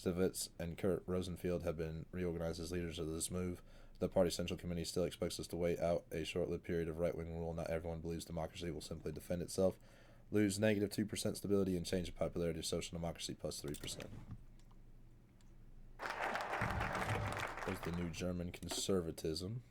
Stevitz and Kurt Rosenfield, have been reorganized as leaders of this move. The party central committee still expects us to wait out a short-lived period of right-wing rule. Not everyone believes democracy will simply defend itself. Lose negative 2% stability and change the popularity of social democracy plus 3%. There's the new German conservatism.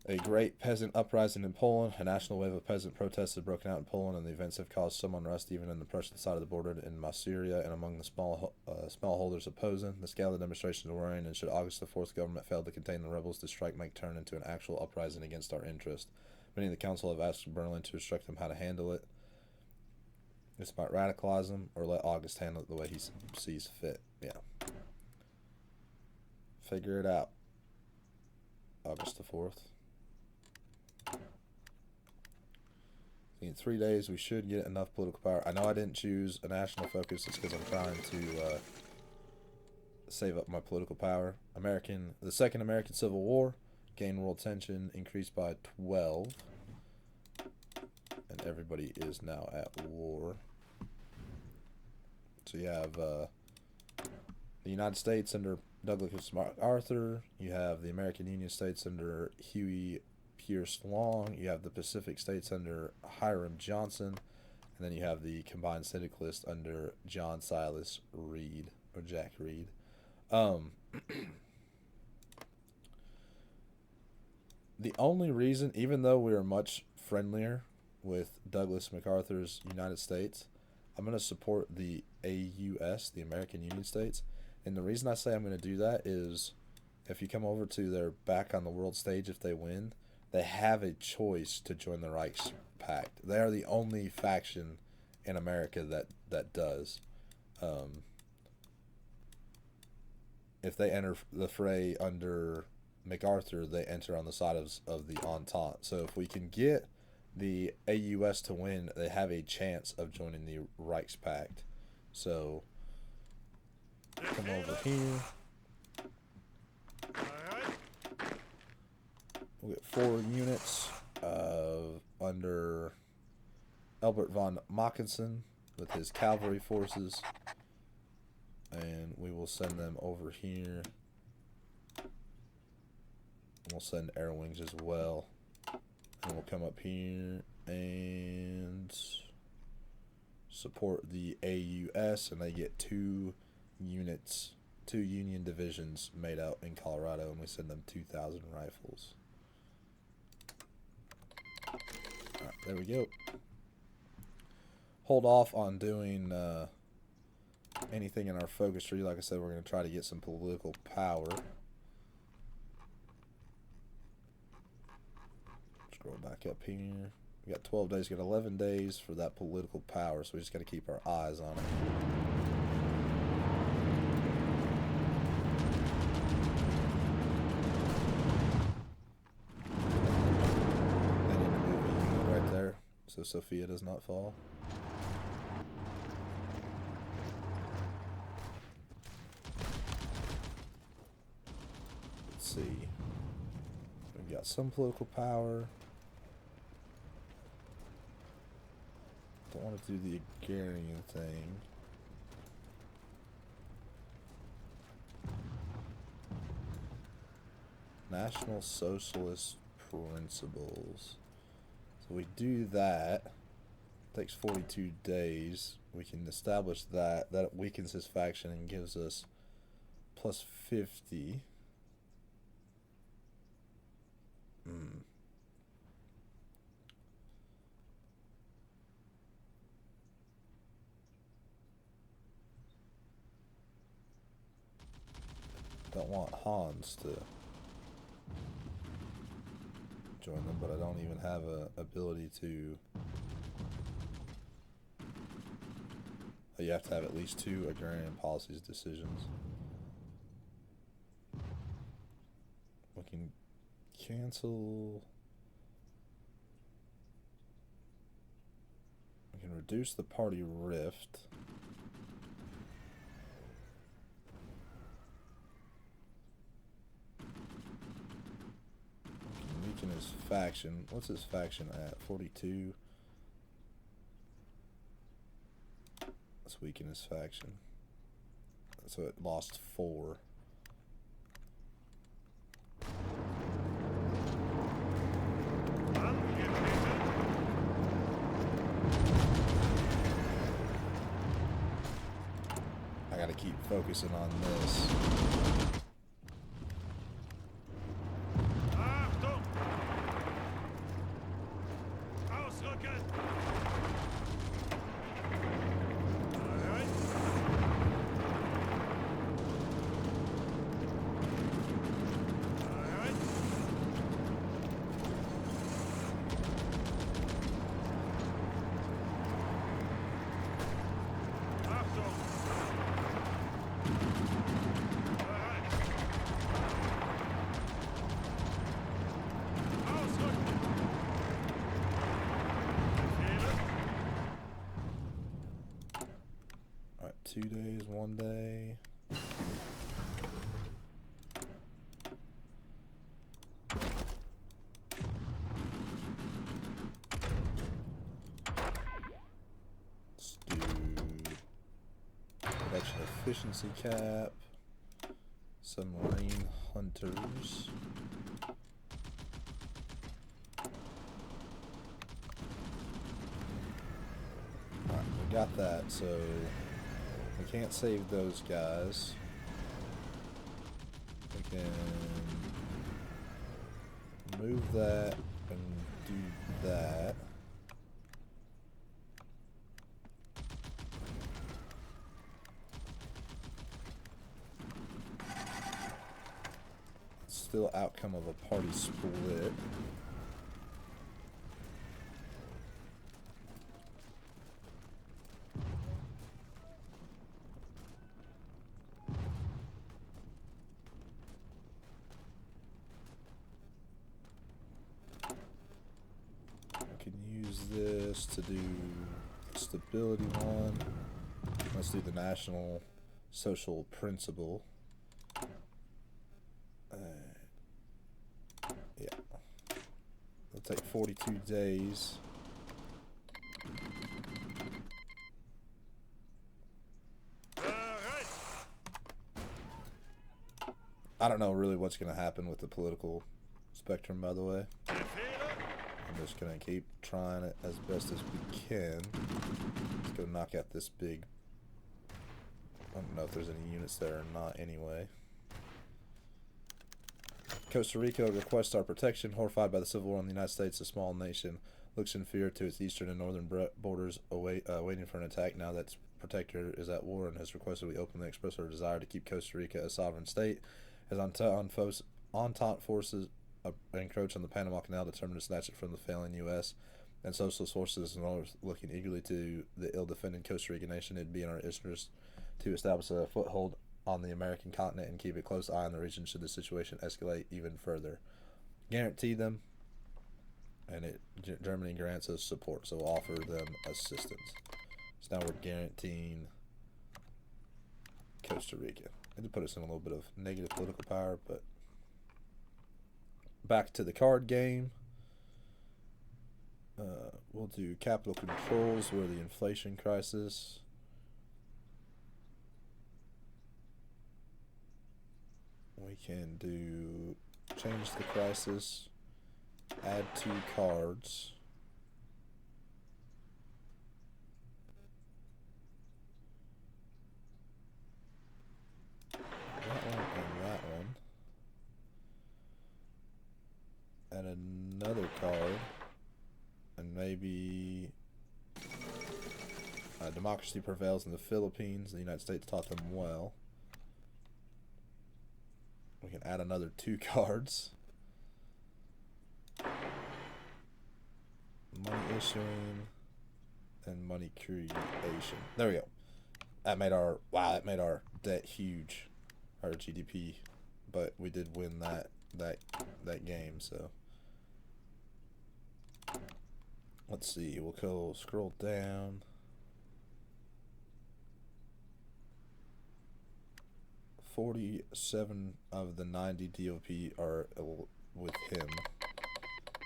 A great peasant uprising in Poland. A national wave of peasant protests has broken out in Poland, and the events have caused some unrest even in the Prussian side of the border in Masuria and among the smallholders of Posen. The scale of the demonstrations are worrying, and should August the 4th government fail to contain the rebels, the strike might turn into an actual uprising against our interest. Many in the council have asked Berlin to instruct them how to handle it. This might radicalize them, or let August handle it the way he sees fit. Yeah. Figure it out. August the 4th. In 3 days, we should get enough political power. I know I didn't choose a national focus. It's because I'm trying to save up my political power. The Second American Civil War gained world tension, increased by 12, and everybody is now at war. So you have the United States under Douglas MacArthur. You have the American Union States under Huey Pierce Long. You have the Pacific States under Hiram Johnson, and then you have the combined syndicalists under John Silas Reed, or Jack Reed. The only reason, even though we are much friendlier with Douglas MacArthur's United States, I'm going to support the AUS, the American Union States. And the reason I say I'm going to do that is if you come over to their back on the world stage, if they win, they have a choice to join the Reich's Pact. They are the only faction in America that does. If they enter the fray under MacArthur, they enter on the side of the Entente. So if we can get the AUS to win, they have a chance of joining the Reich's Pact. So come over here. We'll get 4 units under Albert von Mackensen with his cavalry forces, and we will send them over here. We'll send air wings as well, and we'll come up here and support the AUS, and they get 2 units, 2 Union divisions made out in Colorado, and we send them 2,000 rifles. Alright, there we go. Hold off on doing anything in our focus tree. Like I said, we're going to try to get some political power. Scroll back up here. We got 12 days. We got 11 days for that political power, so we just got to keep our eyes on it. So Sophia does not fall. Let's see. We've got some political power. Don't want to do the Agrarian thing. National Socialist Principles. So we do that. It takes 42 days. We can establish that. That weakens his faction and gives us plus 50. Don't want Hans to join them, but I don't even have a ability to. You have to have at least 2 agrarian policies decisions. We can cancel. We can reduce the party rift. We can weaken his faction. What's his faction at? 42. Let's weaken his faction. So it lost 4. I gotta keep focusing on this. Alright, 2 days, 1 day. Let's do production efficiency cap. Submarine hunters. Alright, we got that, so we can't save those guys. We can move that and do that. Still outcome of a party split. We can use this to do the stability one. Let's do the national social principle. Yeah. It'll take 42 days. I don't know really what's going to happen with the political spectrum, by the way. I'm just going to keep trying it as best as we can. Let's go knock out this big... I don't know if there's any units there or not anyway. Costa Rica requests our protection. Horrified by the civil war in the United States, a small nation looks in fear to its eastern and northern borders, waiting for an attack now that its protector is at war, and has requested we openly express our desire to keep Costa Rica a sovereign state. As Entente forces encroach on the Panama Canal, determined to snatch it from the failing U.S., and socialist forces are looking eagerly to the ill-defended Costa Rican nation, it'd be in our interest to establish a foothold on the American continent and keep a close eye on the region should the situation escalate even further. Guarantee them, and Germany grants us support, so offer them assistance. So now we're guaranteeing Costa Rica. It did put us in a little bit of negative political power, but back to the card game. We'll do capital controls, where the inflation crisis. We can do change the crisis, add 2 cards. That one and that one. Add another card. And maybe democracy prevails in the Philippines. The United States taught them well. We can add another 2 cards. Money issuing and money creation. There we go. That made our debt huge, our GDP, but we did win that game. So let's see. We'll go scroll down. 47 of the 90 DVLP are with him.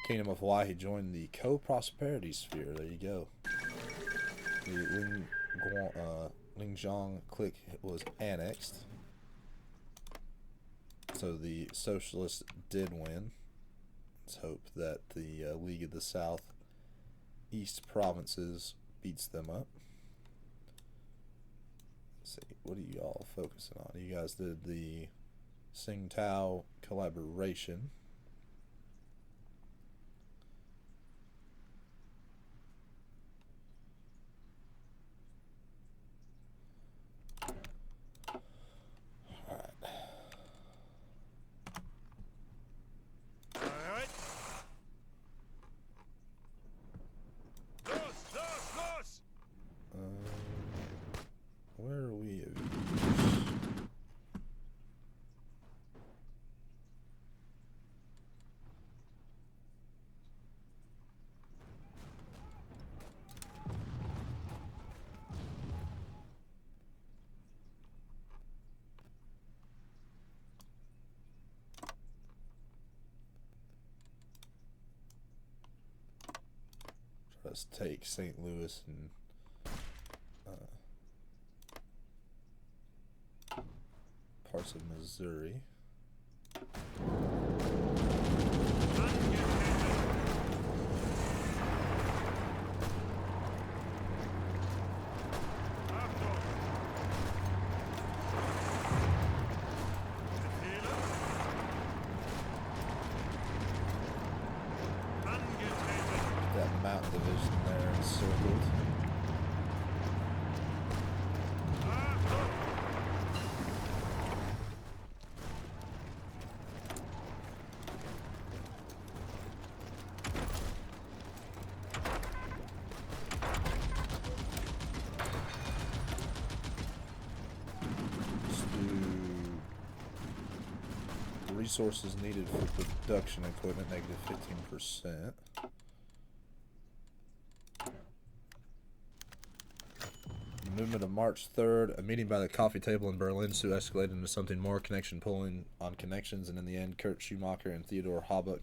Kingdom of Hawaii joined the co-prosperity sphere. There you go. The Lingzhong clique was annexed. So the socialists did win. Let's hope that the League of the South East provinces beats them up. See, what are you all focusing on? You guys did the Tsingtao collaboration. Let's take St. Louis and parts of Missouri. That mountain division there encircled. Resources needed for production equipment, negative 15%. Movement of March 3rd, a meeting by the coffee table in Berlin soon escalated into something more, connection pulling on connections, and in the end, Kurt Schumacher and Theodor Habuck,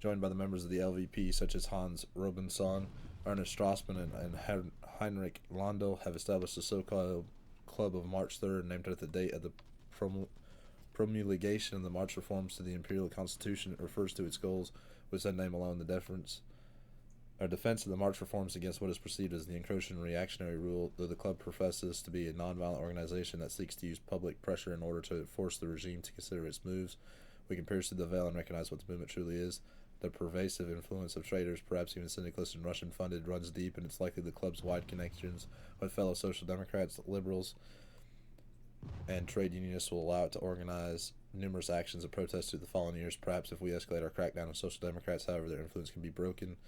joined by the members of the LVP such as Hans Robinson, Ernest Strassmann, and Heinrich Landau, have established a so-called Club of March 3rd, named after the date of the promulgation of the March reforms to the Imperial Constitution. It refers to its goals, with that name alone, the defense of the March reforms against what is perceived as the encroaching reactionary rule, though the club professes to be a nonviolent organization that seeks to use public pressure in order to force the regime to consider its moves. We can pierce through the veil and recognize what the movement truly is. The pervasive influence of traitors, perhaps even syndicalists and Russian-funded, runs deep, and it's likely the club's wide connections with fellow social democrats, liberals, and trade unionists will allow it to organize numerous actions of protest through the following years. Perhaps if we escalate our crackdown on social democrats, however, their influence can be broken.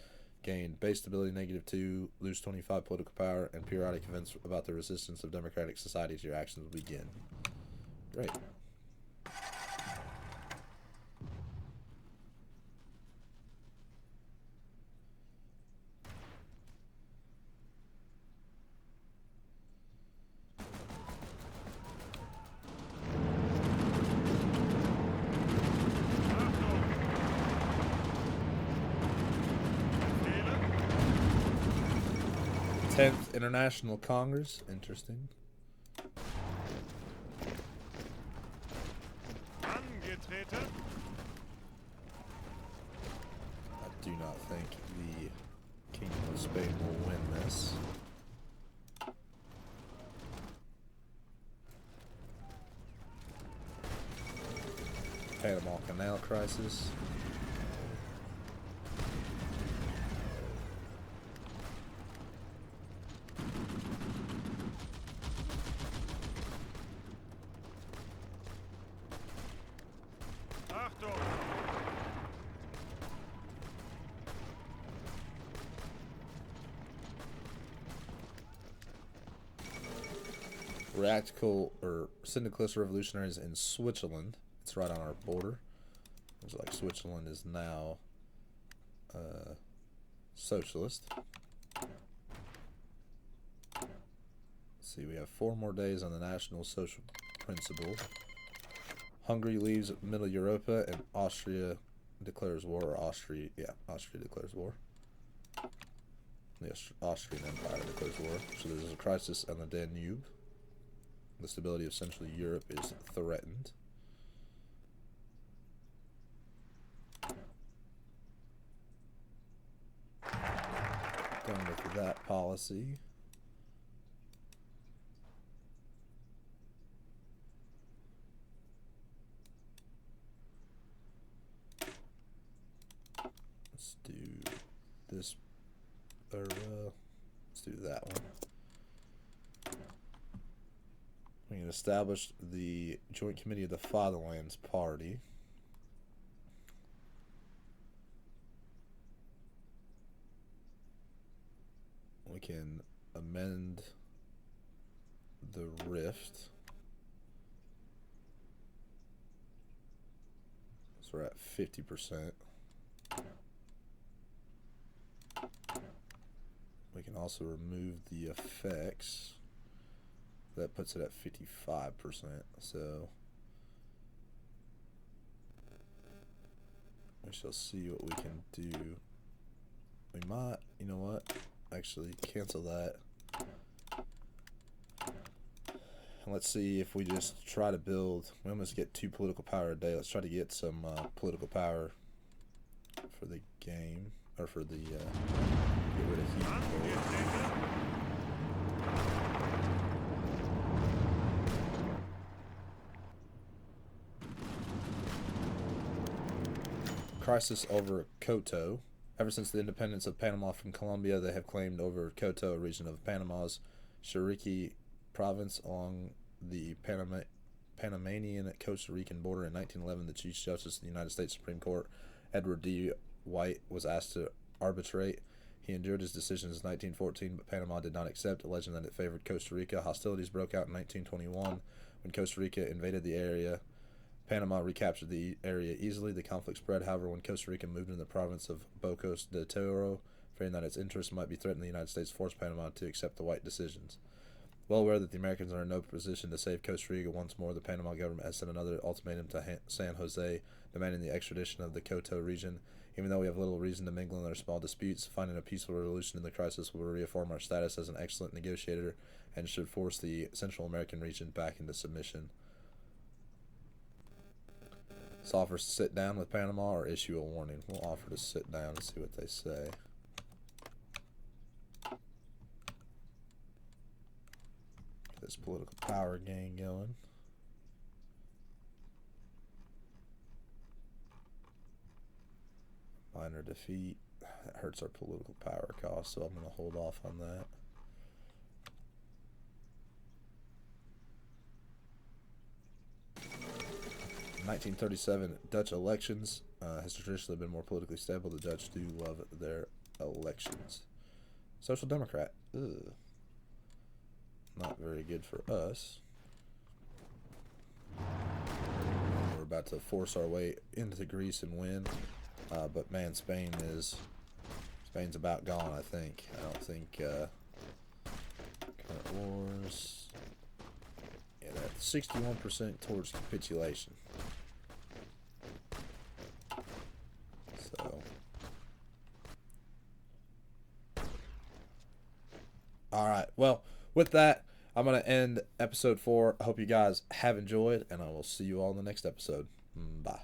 Gain base stability, -2, lose 25 political power, and periodic events about the resistance of democratic societies, your actions will begin. Great. 10th International Congress. Interesting. Angetreten. I do not think the Kingdom of Spain will win this. Panama Canal crisis. Radical or syndicalist revolutionaries in Switzerland. It's right on our border. Looks like Switzerland is now socialist. Let's see, we have 4 more days on the National Social Principle. Hungary leaves Mitteleuropa, and Austria declares war. Or Austria declares war. The Austrian Empire declares war. So there's a crisis on the Danube. The stability of Central Europe is threatened. Done with that policy. Let's do this, or let's do that one. We can establish the Joint Committee of the Fatherlands Party. We can amend the Rift. So we're at 50%. We can also remove the effects. That puts it at 55%. So we shall see what we can do. We might, you know what? actually cancel that. And let's see if we just try to build. We almost get 2 political power a day. Let's try to get some political power for the game, or for the get rid of Hugenburg. Crisis over Coto. Ever since the independence of Panama from Colombia, they have claimed over Coto, a region of Panama's Chiriqui province along the Panamanian Costa Rican border. In 1911, the Chief Justice of the United States Supreme Court, Edward D. White, was asked to arbitrate. He endured his decisions in 1914, but Panama did not accept, alleging that it favored Costa Rica. Hostilities broke out in 1921 when Costa Rica invaded the area. Panama recaptured the area easily. The conflict spread, however, when Costa Rica moved into the province of Bocos de Toro, fearing that its interests might be threatened. The United States forced Panama to accept the White decisions. Well aware that the Americans are in no position to save Costa Rica once more, the Panama government has sent another ultimatum to San Jose, demanding the extradition of the Coto region. Even though we have little reason to mingle in their small disputes, finding a peaceful resolution in the crisis will reaffirm our status as an excellent negotiator and should force the Central American region back into submission. Let's offer to sit down with Panama or issue a warning. We'll offer to sit down and see what they say. Get this political power game going. Minor defeat. That hurts our political power cost, so I'm going to hold off on that. In 1937 Dutch elections has traditionally been more politically stable. The Dutch do love their elections. Social Democrat. Ugh. Not very good for us. We're about to force our way into Greece and win. But man, Spain's about gone, I think. I don't think current wars. Yeah, that's 61% towards capitulation. So, all right. Well, with that, I'm gonna end episode 4. I hope you guys have enjoyed, and I will see you all in the next episode. Bye.